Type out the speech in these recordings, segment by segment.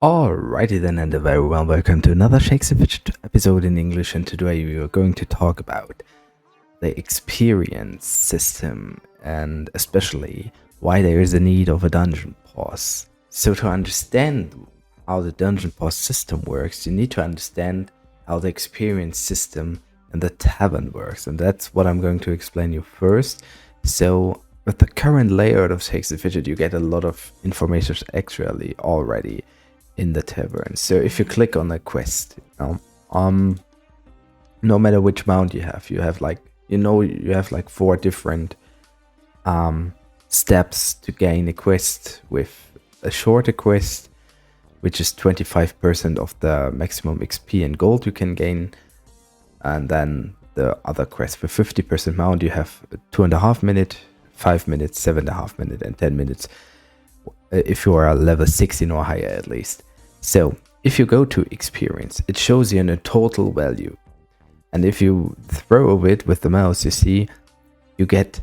Alrighty then, and a very warm welcome to another Fidget episode in English, and today we are going to talk about the experience system and especially why there is a need of a dungeon pause. So to understand how the dungeon pause system works, you need to understand how the experience system and the tavern works, and that's what I'm going to explain you first. So with the current layout of Fidget, you get a lot of information actually already in the tavern. So if you click on a quest, no matter which mount you have like you have like 4 different steps to gain a quest. With a shorter quest, which is 25% of the maximum XP and gold you can gain, and then the other quest for 50% mount, you have 2.5 minutes, 5 minutes, 7.5 minutes, and 10 minutes. If you are level 16 or higher at least. So if you go to experience, it shows you in a total value. And if you throw it with the mouse, you see you get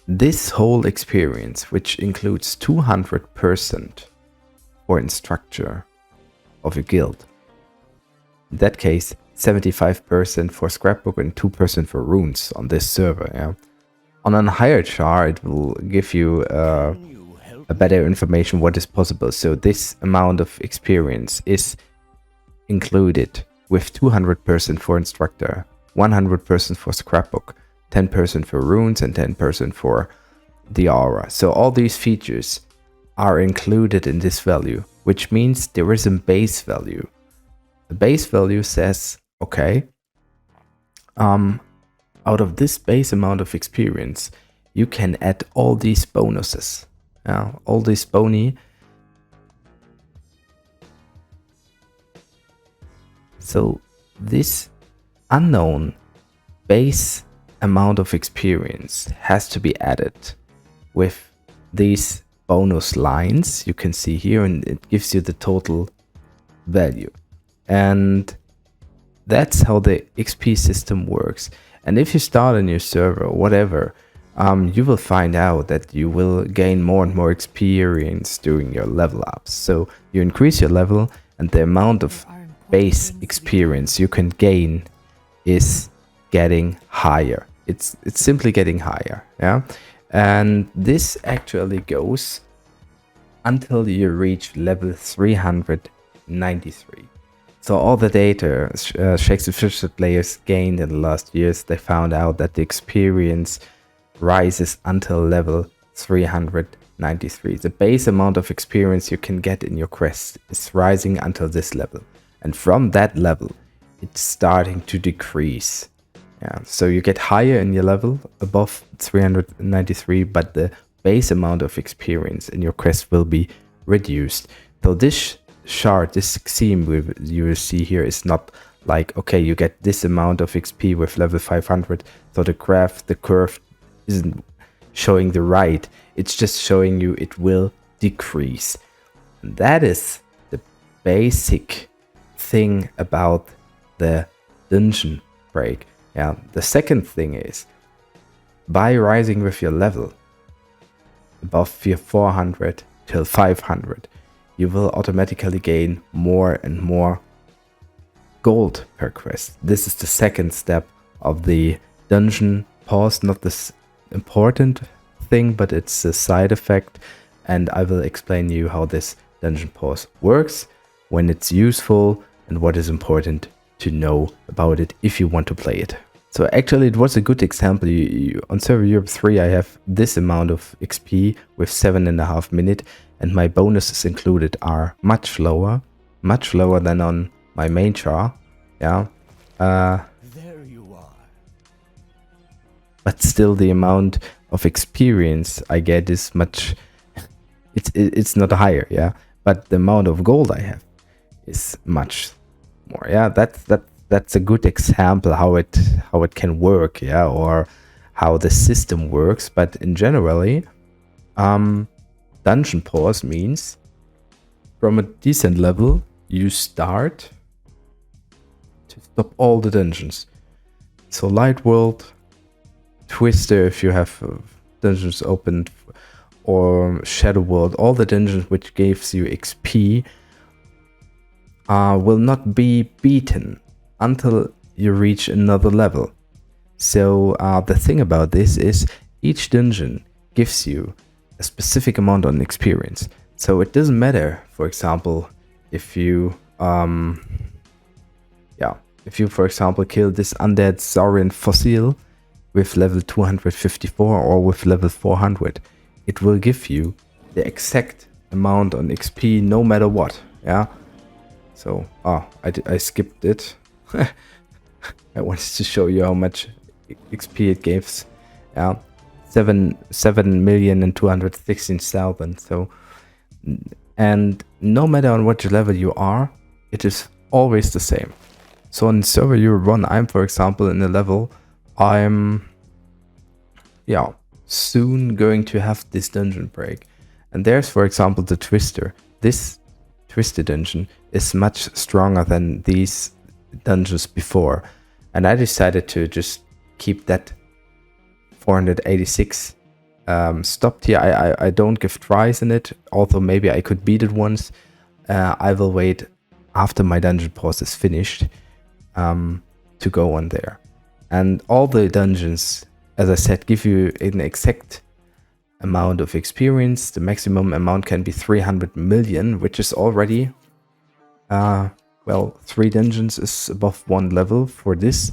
this whole experience, which includes 200% for instructor of a guild. In that case, 75% for scrapbook and 2% for runes on this server. Yeah. On a higher chart, it will give you a better information what is possible. So this amount of experience is included with 200% for instructor, 100% for scrapbook, 10% for runes, and 10% for the aura. So all these features are included in this value, which means there is a base value. The base value says, okay, out of this base amount of experience, you can add all these bonuses. All these boni. So this unknown base amount of experience has to be added with these bonus lines you can see here, and it gives you the total value. And that's how the XP system works. And if you start a new server or whatever, you will find out that you will gain more and more experience during your level ups. So you increase your level, and the amount of base experience you can gain is getting higher. It's simply getting higher, yeah. And this actually goes until you reach level 393. So all the data Fidget players gained in the last years, they found out that the experience rises until level 393. The base amount of experience you can get in your quest is rising until this level, and from that level it's starting to decrease. Yeah, so you get higher in your level above 393, but the base amount of experience in your quest will be reduced. So this chart, this scheme you will see here, is not like, okay, you get this amount of XP with level 500, so the curve isn't showing the right, it's just showing you it will decrease. And that is the basic thing about the dungeon break. Yeah, the second thing is, by rising with your level above your 400 till 500, you will automatically gain more and more gold per quest. This is the second step of the dungeon pause, not this important thing, but it's a side effect, and I will explain you how this dungeon pause works, when it's useful, and what is important to know about it if you want to play it. So actually it was a good example. On server Europe 3 I have this amount of XP with 7.5 minutes, and my bonuses included are much lower than on my main char. Yeah. There you are. But still the amount of experience I get is much, it's not higher, yeah, but the amount of gold I have is much more. Yeah, that's a good example how it can work, yeah, or how the system works. But in generally, dungeon pause means from a decent level you start to stop all the dungeons. So Light World, Twister, if you have dungeons opened, or Shadow World, all the dungeons which gives you XP will not be beaten until you reach another level. So the thing about this is each dungeon gives you a specific amount on experience. So it doesn't matter, for example, if you for example kill this undead saurian fossil with level 254 or with level 400, it will give you the exact amount on XP no matter what. Yeah. So I skipped it. I wanted to show you how much XP it gives. Yeah. 7,216,000. So, and no matter on what level you are, it is always the same. So on server Europe 1, I'm, for example, in a level, I'm soon going to have this dungeon break. And there's, for example, the Twister. This Twisted dungeon is much stronger than these dungeons before. And I decided to just keep that 486 stopped here. I don't give tries in it, although maybe I could beat it once. I will wait after my dungeon pause is finished to go on there. And all the dungeons, as I said, give you an exact amount of experience. The maximum amount can be 300 million, which is already, 3 dungeons is above 1 level for this.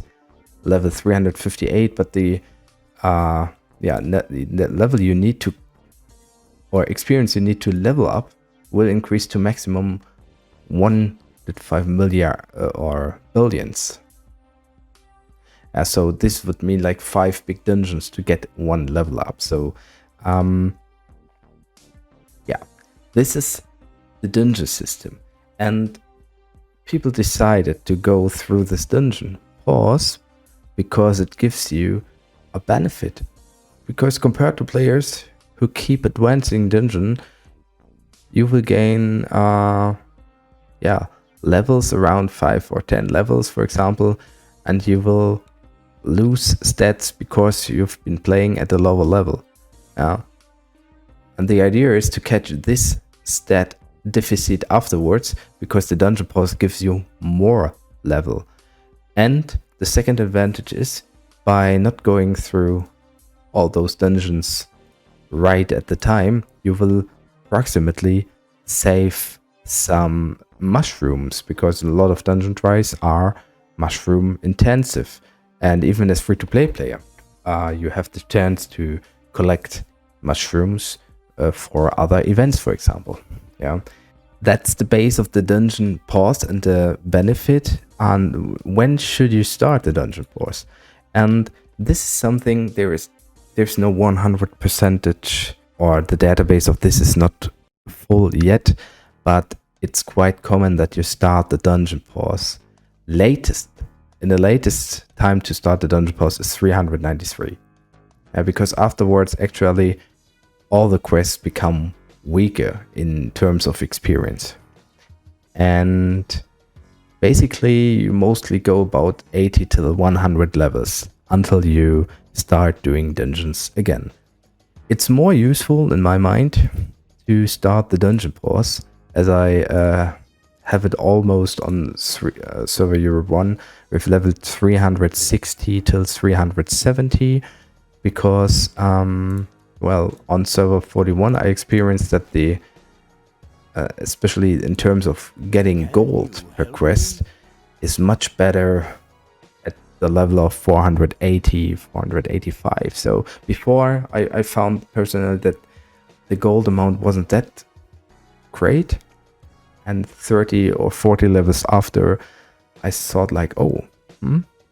Level 358, but the level you need to, or experience you need to level up will increase to maximum 1.5 million or billions. So this would mean like 5 big dungeons to get 1 level up. So this is the dungeon system, and people decided to go through this dungeon pause because it gives you a benefit. Because compared to players who keep advancing dungeon, you will gain levels around 5 or 10 levels, for example, and you will lose stats because you've been playing at a lower level. And the idea is to catch this stat deficit afterwards, because the dungeon pause gives you more level. And the second advantage is, by not going through all those dungeons right at the time, you will approximately save some mushrooms, because a lot of dungeon tries are mushroom intensive. And even as free-to-play player, you have the chance to collect mushrooms for other events, for example. Yeah, that's the base of the dungeon pause and the benefit. And when should you start the dungeon pause? And this is something, there's no 100%, or the database of this is not full yet, but it's quite common that you start the dungeon pause latest. In the latest time to start the dungeon pause is 393. Because afterwards, actually, all the quests become weaker in terms of experience. And basically, you mostly go about 80 to 100 levels until you start doing dungeons again. It's more useful, in my mind, to start the dungeon pause, as I have it almost on server Europe 1 with level 360 till 370, because on server 41 I experienced that the especially in terms of getting gold per quest is much better at the level of 480, 485. So before I found personally that the gold amount wasn't that great, and 30 or 40 levels after I thought like,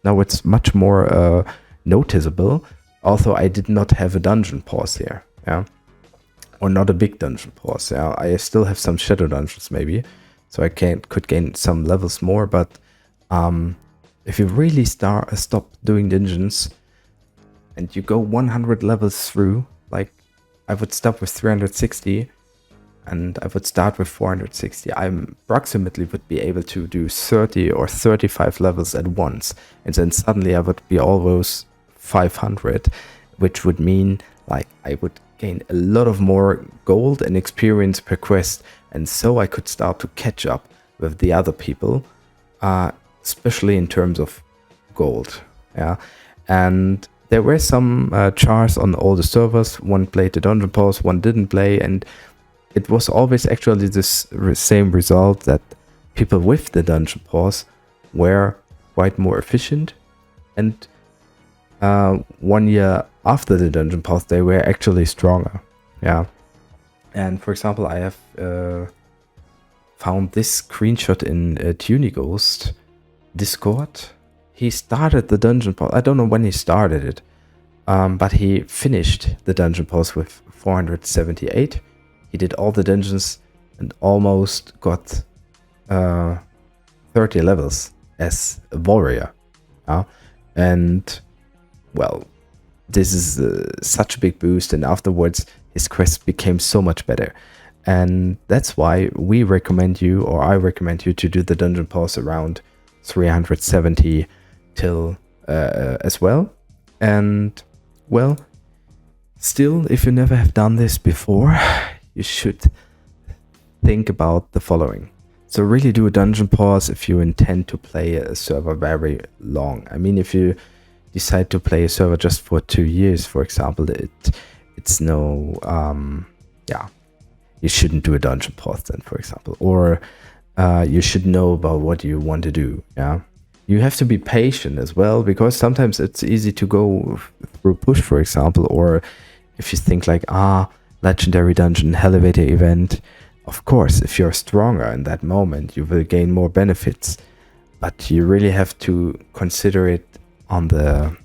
now it's much more noticeable. Although I did not have a dungeon pause here, or not a big dungeon pause. I still have some shadow dungeons maybe, so I could gain some levels more. But if you really stop doing dungeons and you go 100 levels through, like I would stop with 360 and I would start with 460, I approximately would be able to do 30 or 35 levels at once, and then suddenly I would be almost 500, which would mean like I would gain a lot of more gold and experience per quest, and so I could start to catch up with the other people, especially in terms of gold. Yeah, and there were some chars on all the servers. One played the dungeon pause, one didn't play, and it was always actually this same result, that people with the dungeon pause were quite more efficient, and 1 year after the dungeon pause they were actually stronger. Yeah, and for example, I have found this screenshot in Tunighost Discord. He started the dungeon pause. I don't know when he started it, but he finished the dungeon pause with 478. He did all the dungeons and almost got 30 levels as a warrior. And well, this is such a big boost, and afterwards his quest became so much better. And that's why we recommend you, or I recommend you, to do the dungeon pause around 370 till as well. And well, still, if you never have done this before, you should think about the following. So really do a dungeon pause if you intend to play a server very long. I mean, if you decide to play a server just for 2 years, for example, it's no yeah, you shouldn't do a dungeon pause then, for example. Or you should know about what you want to do. Yeah, you have to be patient as well, because sometimes it's easy to go through push, for example. Or if you think like, legendary dungeon, elevator event, of course, if you're stronger in that moment, you will gain more benefits. But you really have to consider it on the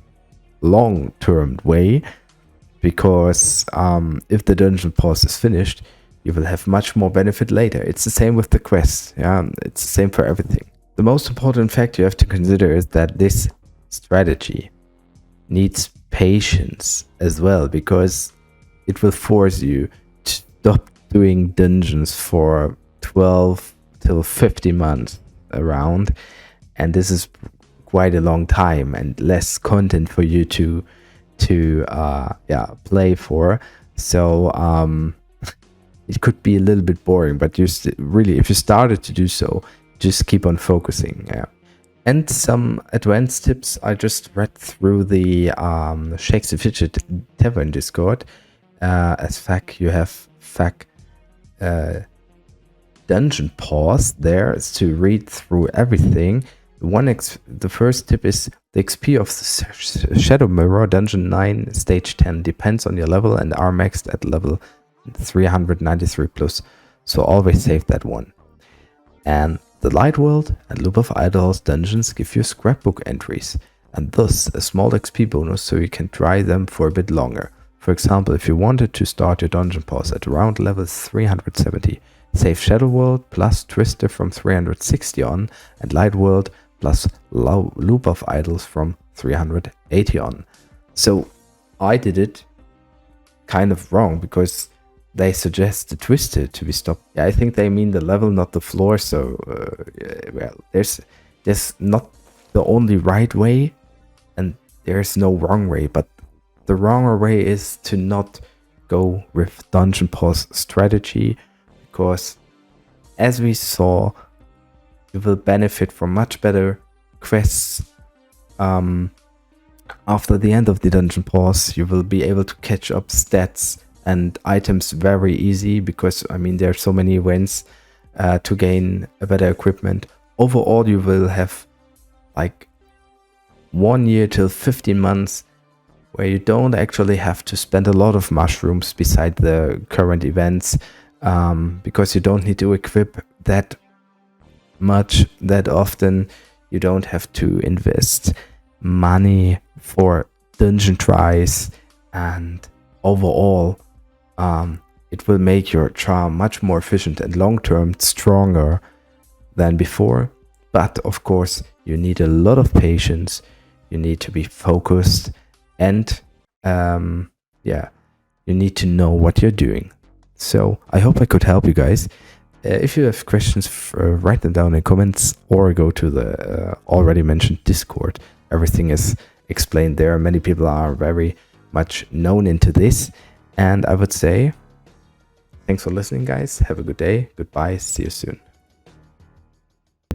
long-term way, because if the dungeon pause is finished, you will have much more benefit later. It's the same with the quests. Yeah, it's the same for everything. The most important fact you have to consider is that this strategy needs patience as well, because it will force you to stop doing dungeons for 12 till 50 months around, and this is quite a long time and less content for you to play for. So it could be a little bit boring, but you really, if you started to do so, just keep on focusing. Yeah. And some advanced tips, I just read through the Shakes the Fidget Tavern Discord. As fact, you have dungeon pause there to read through everything. The first tip is the XP of the Shadow Mirror Dungeon 9 Stage 10 depends on your level and are maxed at level 393 plus, so always save that one. And the Light World and Loop of Idols dungeons give you scrapbook entries, and thus a small XP bonus, so you can try them for a bit longer. For example, if you wanted to start your dungeon pause at around level 370, save Shadow World plus Twister from 360 on, and Light World plus Loop of Idols from 380 on. So I did it kind of wrong, because they suggest the Twister to be stopped. Yeah, I think they mean the level, not the floor. So well, there's not the only right way, and there's no wrong way, but the wronger way is to not go with dungeon pause strategy, because as we saw, you will benefit from much better quests. After the end of the dungeon pause, you will be able to catch up stats and items very easy, because I mean, there are so many events to gain a better equipment. Overall, you will have like 1 year till 15 months where you don't actually have to spend a lot of mushrooms beside the current events, because you don't need to equip that much that often. You don't have to invest money for dungeon tries, and overall it will make your charm much more efficient and long-term stronger than before. But of course, you need a lot of patience, you need to be focused, and you need to know what you're doing. So I hope I could help you guys. If you have questions, write them down in comments, or go to the already mentioned Discord. Everything is explained there. Many people are very much known into this. And I would say, thanks for listening, guys. Have a good day. Goodbye. See you soon.